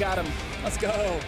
got him. Let's go.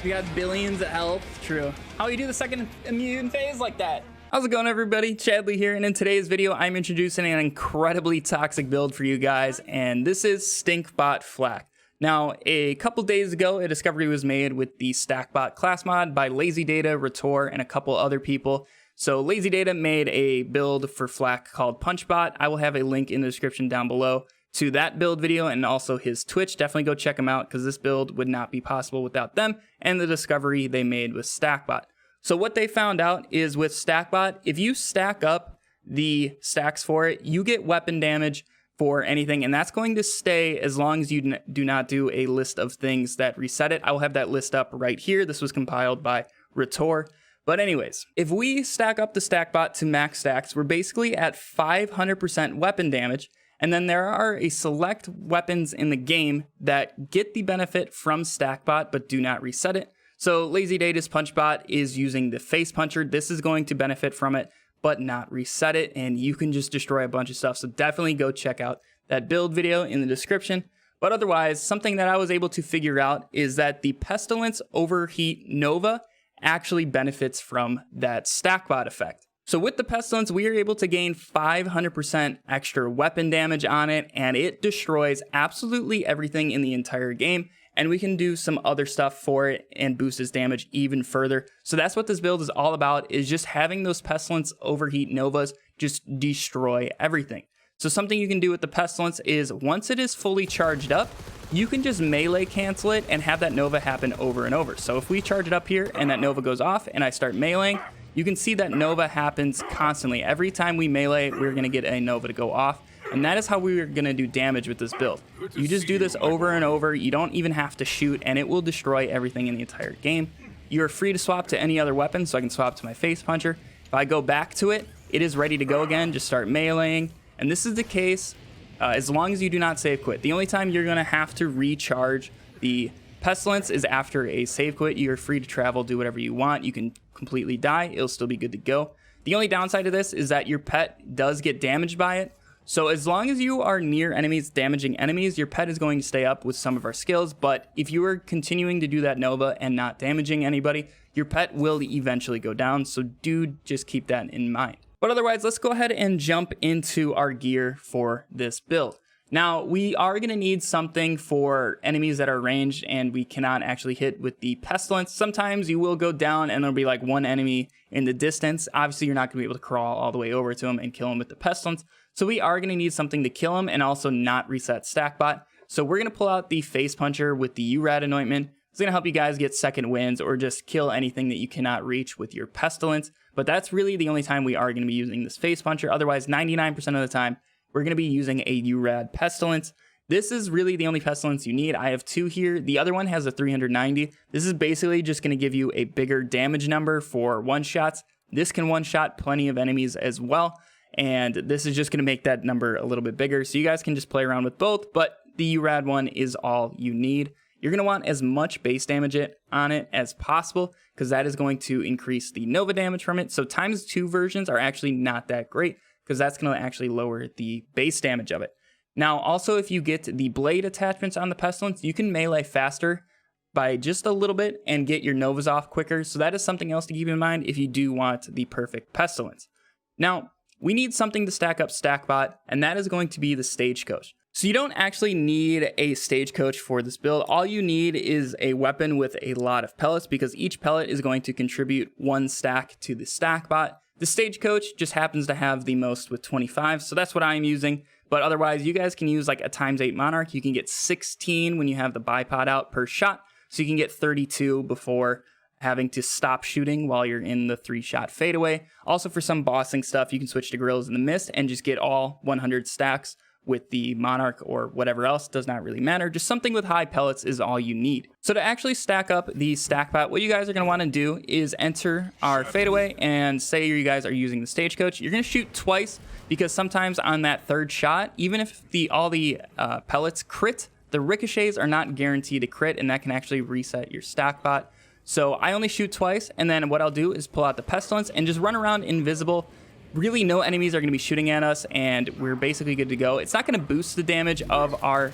We got billions of health. True. How do you do the second immune phase like that? How's it going, everybody? Chadley here, and in today's video, I'm introducing an incredibly toxic build for you guys, and this is Stinkbot FL4K. Now, a couple days ago, a discovery was made with the Stackbot class mod by LazyData, Ratore, and a couple other people. So LazyData made a build for FL4K called PunchBot. I will have a link in the description down below to that build video and also his Twitch. Definitely go check him out because this build would not be possible without them and the discovery they made with Stackbot. So what they found out is with Stackbot, if you stack up the stacks for it, you get weapon damage for anything, and that's going to stay as long as you do not do a list of things that reset it. I will have that list up right here. This was compiled by Ratore. But anyways, if we stack up the Stackbot to max stacks, we're basically at 500% weapon damage, and then there are a select weapons in the game that get the benefit from Stackbot but do not reset it. So LazyData's PunchBot is using the face puncher. This is going to benefit from it but not reset it, and you can just destroy a bunch of stuff. So definitely go check out that build video in the description. But otherwise, something that I was able to figure out is that the Pestilence Overheat Nova actually benefits from that Stackbot effect. So with the Pestilence, we are able to gain 500% extra weapon damage on it, and it destroys absolutely everything in the entire game. And we can do some other stuff for it and boost its damage even further. So that's what this build is all about, is just having those Pestilence Overheat Novas just destroy everything. So something you can do with the Pestilence is once it is fully charged up, you can just melee cancel it and have that Nova happen over and over. So if we charge it up here and that Nova goes off and I start meleeing, you can see that Nova happens constantly. Every time we melee, we're going to get a Nova to go off. And that is how we are going to do damage with this build. You just do this over and over. You don't even have to shoot, and it will destroy everything in the entire game. You're free to swap to any other weapon, so I can swap to my face puncher. If I go back to it, it is ready to go again. Just start meleeing. And this is the case as long as you do not save quit. The only time you're going to have to recharge the Pestilence is after a save quit. You're free to travel, do whatever you want. You can completely die. It'll still be good to go. The only downside of this is that your pet does get damaged by it. So as long as you are near enemies, damaging enemies, your pet is going to stay up with some of our skills. But if you are continuing to do that Nova and not damaging anybody, your pet will eventually go down. So do just keep that in mind. But otherwise, let's go ahead and jump into our gear for this build. Now, we are going to need something for enemies that are ranged and we cannot actually hit with the Pestilence. Sometimes you will go down and there'll be like one enemy in the distance. Obviously, you're not going to be able to crawl all the way over to him and kill him with the Pestilence. So we are going to need something to kill him and also not reset Stackbot. So we're going to pull out the Face Puncher with the URAD anointment. It's going to help you guys get second wins or just kill anything that you cannot reach with your Pestilence. But that's really the only time we are going to be using this Face Puncher. Otherwise, 99% of the time, we're going to be using a URAD Pestilence. This is really the only Pestilence you need. I have two here. The other one has a 390. This is basically just going to give you a bigger damage number for one-shots. This can one-shot plenty of enemies as well. And this is just going to make that number a little bit bigger. So you guys can just play around with both, but the URAD one is all you need. You're going to want as much base damage on it as possible because that is going to increase the Nova damage from it. So ×2 versions are actually not that great because that's going to actually lower the base damage of it. Now, also, if you get the blade attachments on the Pestilence, you can melee faster by just a little bit and get your Novas off quicker. So that is something else to keep in mind if you do want the perfect Pestilence. Now, we need something to stack up Stackbot, and that is going to be the Stagecoach. So you don't actually need a Stagecoach for this build. All you need is a weapon with a lot of pellets because each pellet is going to contribute 1 stack to the Stackbot. The Stagecoach just happens to have the most with 25, so that's what I'm using. But otherwise, you guys can use like a ×8 Monarch. You can get 16 when you have the bipod out per shot, so you can get 32 before having to stop shooting while you're in the 3-shot fadeaway. Also, for some bossing stuff, you can switch to Gorillas in the Mist and just get all 100 stacks with the Monarch or whatever else. Does not really matter. Just something with high pellets is all you need. So to actually stack up the Stackbot, what you guys are going to want to do is enter our fadeaway and say you guys are using the Stagecoach. You're going to shoot twice because sometimes on that 3rd shot, even if all the pellets crit, the ricochets are not guaranteed to crit, and that can actually reset your Stackbot. So I only shoot twice, and then what I'll do is pull out the Pestilence and just run around invisible. Really, no enemies are going to be shooting at us, and we're basically good to go. It's not going to boost the damage of our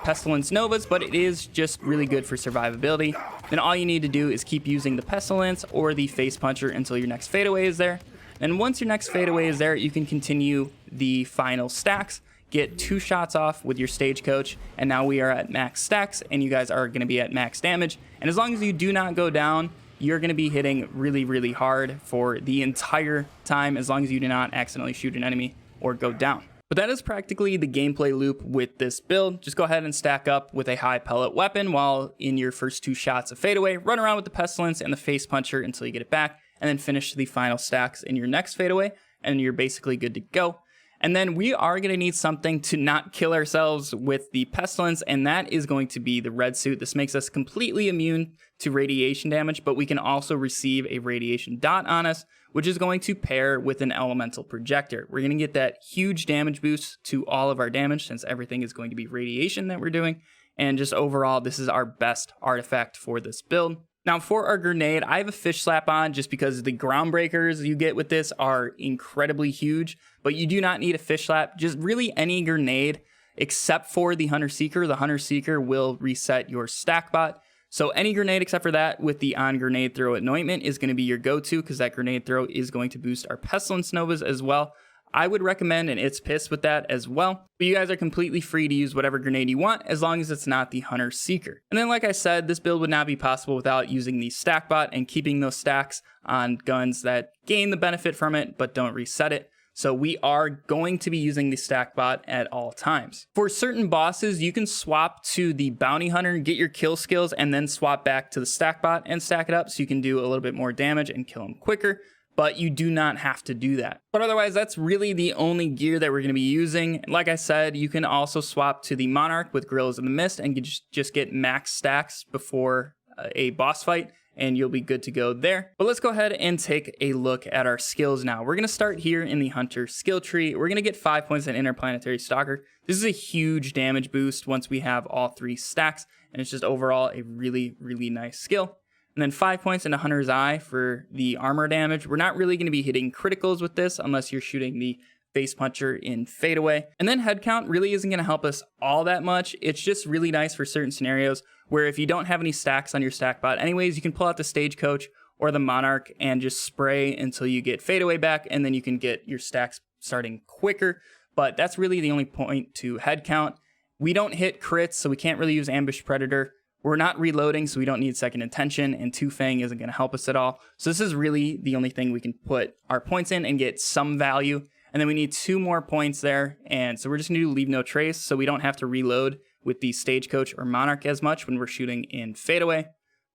Pestilence Novas, but it is just really good for survivability. Then all you need to do is keep using the Pestilence or the Face Puncher until your next fadeaway is there. And once your next fadeaway is there, you can continue the final stacks, get 2 shots off with your Stagecoach, and now we are at max stacks, and you guys are going to be at max damage. And as long as you do not go down, you're going to be hitting really, really hard for the entire time, as long as you do not accidentally shoot an enemy or go down. But that is practically the gameplay loop with this build. Just go ahead and stack up with a high pellet weapon while in your first 2 shots of fadeaway, run around with the Pestilence and the Face Puncher until you get it back, and then finish the final stacks in your next fadeaway, and you're basically good to go. And then we are going to need something to not kill ourselves with the Pestilence, and that is going to be the red suit. This makes us completely immune to radiation damage, but we can also receive a radiation dot on us, which is going to pair with an elemental projector. We're going to get that huge damage boost to all of our damage, since everything is going to be radiation that we're doing. And just overall, this is our best artifact for this build. Now for our grenade, I have a fish slap on just because the ground breakers you get with this are incredibly huge, but you do not need a fish slap. Just really any grenade except for the Hunter Seeker. The Hunter Seeker will reset your stack bot. So any grenade except for that with the on grenade throw anointment is going to be your go-to, because that grenade throw is going to boost our Pestilence Novas as well. I would recommend an It's Piss with that as well. But you guys are completely free to use whatever grenade you want, as long as it's not the Hunter Seeker. And then like I said, this build would not be possible without using the stack bot and keeping those stacks on guns that gain the benefit from it but don't reset it. So we are going to be using the stack bot at all times. For certain bosses, you can swap to the bounty hunter, get your kill skills, and then swap back to the stack bot and stack it up so you can do a little bit more damage and kill them quicker. But you do not have to do that. But otherwise, that's really the only gear that we're going to be using. Like I said, you can also swap to the Monarch with Gorillas in the Mist and just get max stacks before a boss fight, and you'll be good to go there. But let's go ahead and take a look at our skills now. We're going to start here in the Hunter skill tree. We're going to get 5 points in Interplanetary Stalker. This is a huge damage boost once we have all 3 stacks, and it's just overall a really, really nice skill. And then 5 points into Hunter's Eye for the armor damage. We're not really going to be hitting criticals with this unless you're shooting the Face Puncher in fadeaway. And then head count really isn't going to help us all that much. It's just really nice for certain scenarios where if you don't have any stacks on your stack bot anyways, you can pull out the Stagecoach or the Monarch and just spray until you get fadeaway back, and then you can get your stacks starting quicker. But that's really the only point to head count. We don't hit crits, so we can't really use Ambush Predator. We're not reloading, so we don't need Second Intention, and Two Fang isn't going to help us at all. So this is really the only thing we can put our points in and get some value. And then we need 2 more points there, and so we're just going to do Leave No Trace, so we don't have to reload with the Stagecoach or Monarch as much when we're shooting in fadeaway.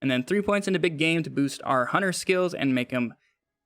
And then 3 points into Big Game to boost our Hunter skills and make them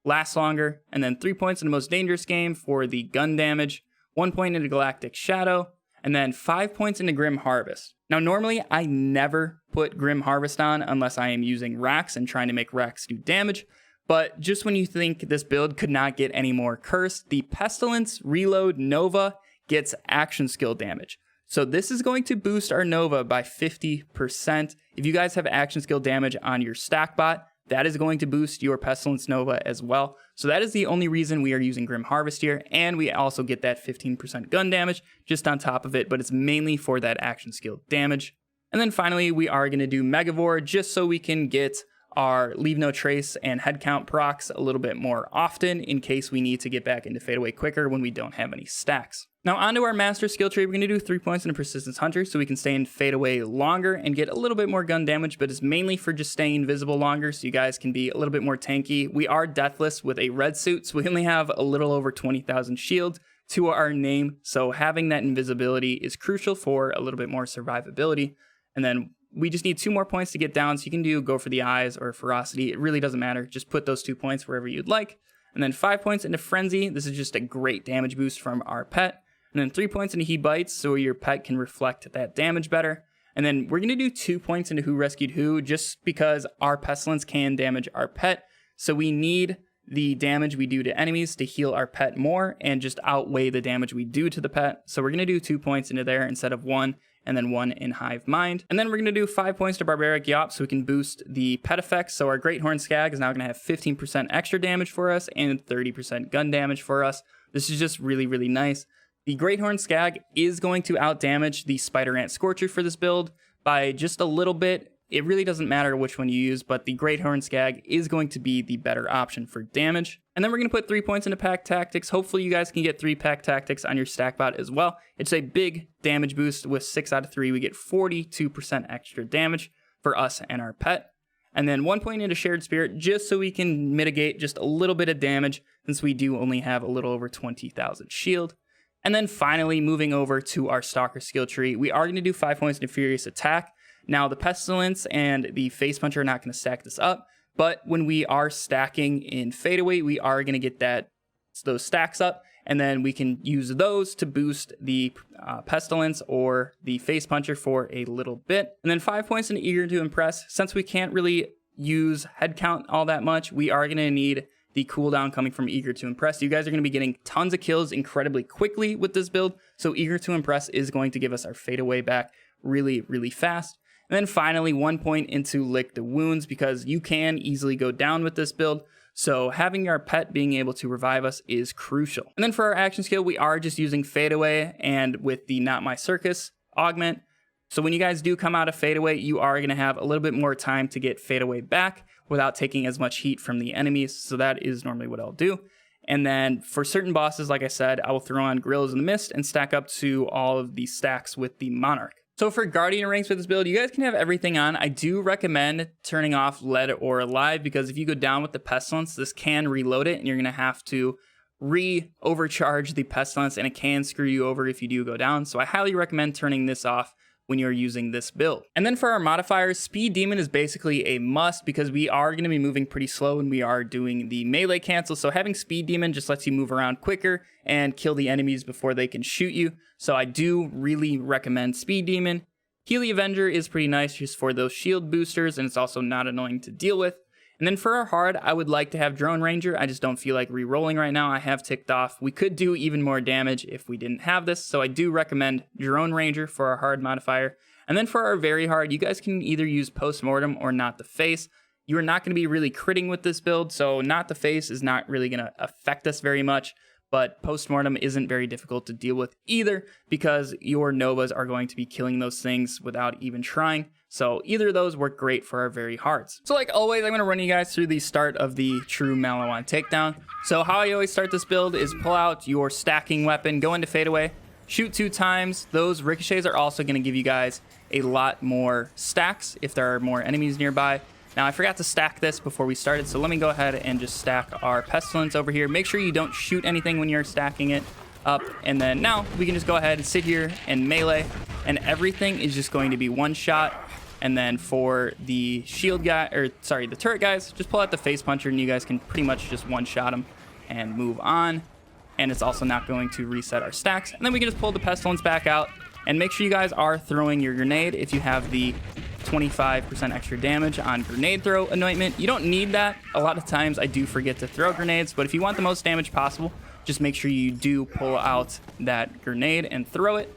last longer. And then 3 points into Most Dangerous Game for the gun damage, 1 point into Galactic Shadow, and then 5 points into Grim Harvest. Now, normally I never put Grim Harvest on unless I am using racks and trying to make racks do damage. But just when you think this build could not get any more cursed, the Pestilence Reload Nova gets action skill damage. So this is going to boost our Nova by 50%. If you guys have action skill damage on your stack bot, that is going to boost your Pestilence Nova as well. So that is the only reason we are using Grim Harvest here, and we also get that 15% gun damage just on top of it, but it's mainly for that action skill damage. And then finally, we are going to do Megavore just so we can get our Leave No Trace and head count procs a little bit more often in case we need to get back into fadeaway quicker when we don't have any stacks. Now onto our master skill tree, we're going to do 3 points into Persistence Hunter so we can stay in fadeaway longer and get a little bit more gun damage, but it's mainly for just staying invisible longer so you guys can be a little bit more tanky. We are deathless with a red suit, so we only have a little over 20,000 shield to our name, so having that invisibility is crucial for a little bit more survivability. And then we just need 2 more points to get down, so you can go for the eyes or ferocity. It really doesn't matter. Just put those 2 points wherever you'd like. And then 5 points into Frenzy. This is just a great damage boost from our pet. And then 3 points into He Bites, so your pet can reflect that damage better. And then we're going to do 2 points into Who Rescued Who, just because our Pestilence can damage our pet. So we need the damage we do to enemies to heal our pet more and just outweigh the damage we do to the pet. So we're going to do 2 points into there instead of 1. And then 1 in Hive Mind. And then we're going to do 5 points to Barbaric Yawp so we can boost the pet effects. So our Great Horn Skag is now going to have 15% extra damage for us and 30% gun damage for us. This is just really, really nice. The Great Horn Skag is going to outdamage the Spider Ant Scorcher for this build by just a little bit. It really doesn't matter which one you use, but the Great Horn Skag is going to be the better option for damage. And then we're going to put 3 points into Pack Tactics. Hopefully you guys can get 3 Pack Tactics on your Stackbot as well. It's a big damage boost. With 6 out of 3, we get 42% extra damage for us and our pet. And then 1 point into Shared Spirit, just so we can mitigate just a little bit of damage, since we do only have a little over 20,000 shield. And then finally, moving over to our Stalker skill tree, we are going to do 5 points into Furious Attack. Now, the Pestilence and the Face Puncher are not going to stack this up, but when we are stacking in Fadeaway, we are going to get those stacks up, and then we can use those to boost the Pestilence or the Face Puncher for a little bit. And then 5 points into Eager to Impress. Since we can't really use head count all that much, we are going to need the cooldown coming from Eager to Impress. You guys are going to be getting tons of kills incredibly quickly with this build, so Eager to Impress is going to give us our Fadeaway back really, really fast. And then finally, 1 point into Lick the Wounds, because you can easily go down with this build, so having our pet being able to revive us is crucial. And then for our action skill, we are just using Fadeaway and with the Not My Circus augment. So when you guys do come out of Fadeaway, you are going to have a little bit more time to get Fadeaway back without taking as much heat from the enemies, so that is normally what I'll do. And then for certain bosses, like I said, I will throw on Grills in the Mist and stack up to all of the stacks with the Monarch. So for Guardian ranks with this build, you guys can have everything on. I do recommend turning off Lead or Alive, because if you go down with the Pestilence, this can reload it and you're going to have to overcharge the Pestilence, and it can screw you over if you do go down. So I highly recommend turning this off when you're using this build. And then for our modifiers, Speed Demon is basically a must, because we are going to be moving pretty slow and we are doing the melee cancel. So having Speed Demon just lets you move around quicker and kill the enemies before they can shoot you. So I do really recommend Speed Demon. Healy Avenger is pretty nice just for those shield boosters, and it's also not annoying to deal with. And then for our hard, I would like to have Drone Ranger. I just don't feel like re-rolling right now. I have ticked off. We could do even more damage if we didn't have this, so I do recommend Drone Ranger for our hard modifier. And then for our very hard, you guys can either use Postmortem or Not the Face. You are not going to be really critting with this build, so Not the Face is not really going to affect us very much. But Postmortem isn't very difficult to deal with either, because your Novas are going to be killing those things without even trying. So either of those work great for our very hards. So like always, I'm going to run you guys through the start of the true Malawan takedown. So how I always start this build is pull out your stacking weapon, go into Fadeaway, shoot 2 times. Those ricochets are also going to give you guys a lot more stacks if there are more enemies nearby. Now, I forgot to stack this before we started, so let me go ahead and just stack our Pestilence over here. Make sure you don't shoot anything when you're stacking it up, and then now we can just go ahead and sit here and melee, and everything is just going to be one shot. And then for the shield guy, the turret guys, just pull out the Face Puncher and you guys can pretty much just one-shot them and move on. And it's also not going to reset our stacks. And then we can just pull the Pestilence back out, and make sure you guys are throwing your grenade if you have the 25% extra damage on grenade throw anointment. You don't need that. A lot of times I do forget to throw grenades, but if you want the most damage possible, just make sure you do pull out that grenade and throw it.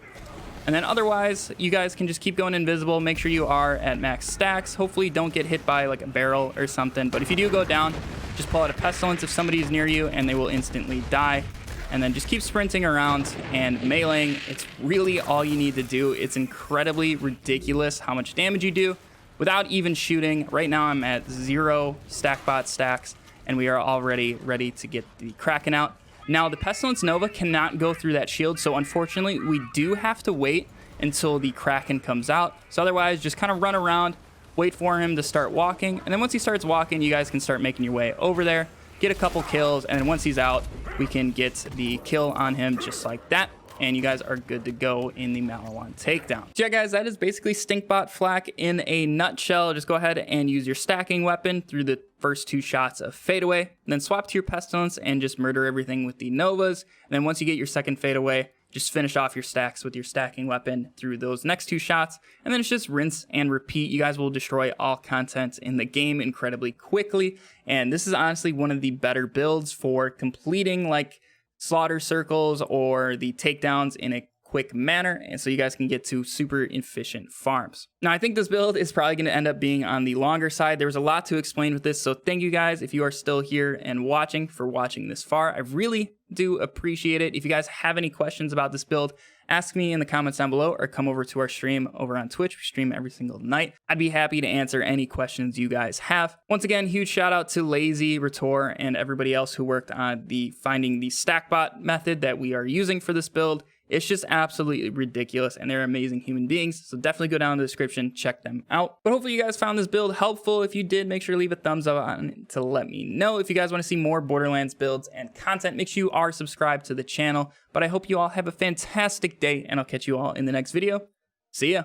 And then otherwise, you guys can just keep going invisible. Make sure you are at max stacks. Hopefully don't get hit by like a barrel or something. But if you do go down, just pull out a Pestilence if somebody's near you and they will instantly die. And then just keep sprinting around and meleeing. It's really all you need to do. It's incredibly ridiculous how much damage you do without even shooting. Right now I'm at 0 Stackbot stacks and we are already ready to get the Kraken out. Now, the Pestilence Nova cannot go through that shield, so unfortunately, we do have to wait until the Kraken comes out. So otherwise, just kind of run around, wait for him to start walking, and then once he starts walking, you guys can start making your way over there, get a couple kills, and then once he's out, we can get the kill on him just like that, and you guys are good to go in the Malawan takedown. So yeah, guys, that is basically Stinkbot FL4K in a nutshell. Just go ahead and use your stacking weapon through the first 2 shots of Fadeaway, and then swap to your Pestilence and just murder everything with the Novas. And then once you get your second Fadeaway, just finish off your stacks with your stacking weapon through those next 2 shots, and then it's just rinse and repeat. You guys will destroy all content in the game incredibly quickly, and this is honestly one of the better builds for completing like slaughter circles or the takedowns in a quick manner, and so you guys can get to super efficient farms. Now, I think this build is probably going to end up being on the longer side. There was a lot to explain with this, so thank you guys if you are still here and watching for watching this far. I really do appreciate it. If you guys have any questions about this build, ask me in the comments down below or come over to our stream over on Twitch. We stream every single night. I'd be happy to answer any questions you guys have. Once again, huge shout out to Lazy, Ratore, and everybody else who worked on finding the Stackbot method that we are using for this build. It's just absolutely ridiculous, and they're amazing human beings, so definitely go down in the description, check them out. But hopefully you guys found this build helpful. If you did, make sure to leave a thumbs up on it to let me know. If you guys want to see more Borderlands builds and content, make sure you are subscribed to the channel. But I hope you all have a fantastic day, and I'll catch you all in the next video. See ya!